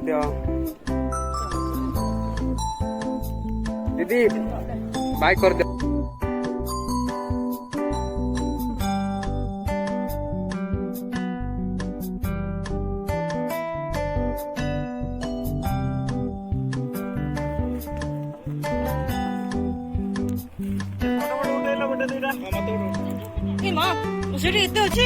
कर दियो दीदी बाय कर दियो ସେଠି ଏତେ ଅଛି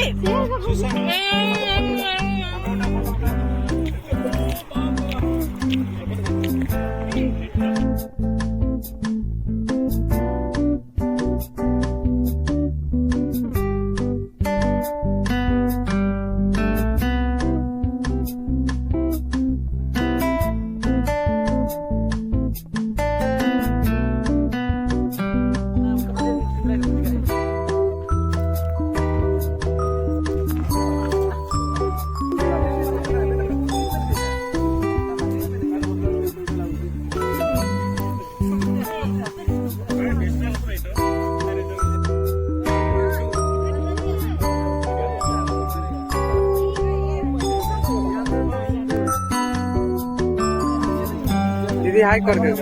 दीदी हाय कर दे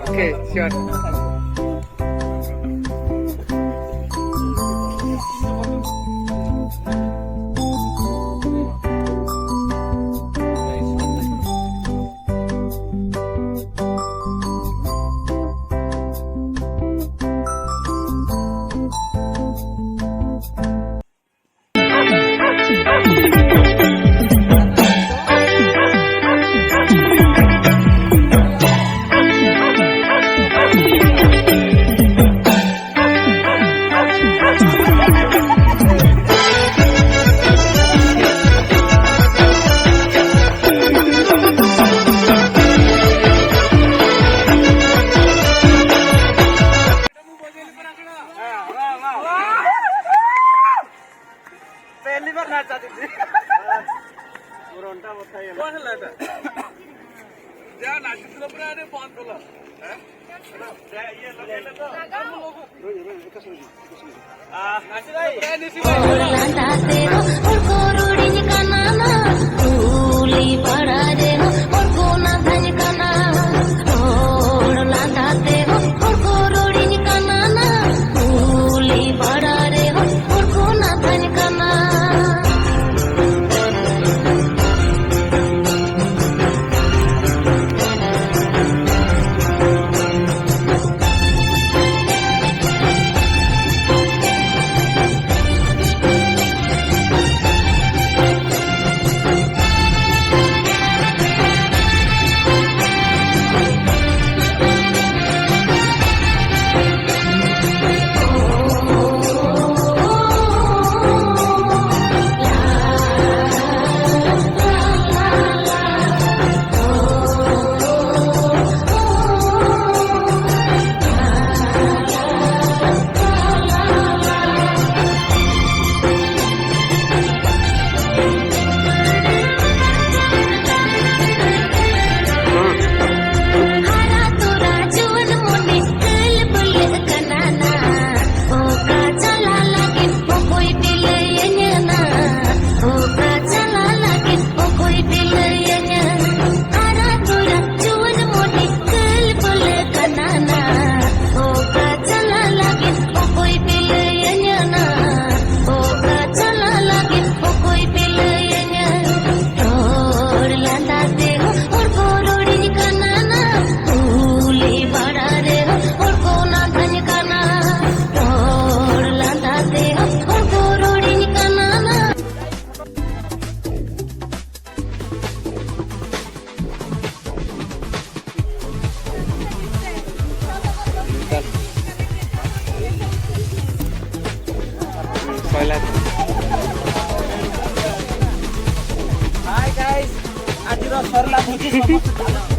ओके श्योर पहली बार नाचा दीदी रोंटा बताइए कौन लाता जा नाचुला पूरा अरे बहुत बोला हैं ये लगे तो नाच रही और कोरोड़ी का नाना फूली पड़ा दे और कोना धन का नाना और लाते हो और कोरोड़ी का नाना फूली पड़ा दे और कोना धन का नाना हाय गाइस आज सरला भोजी समस्त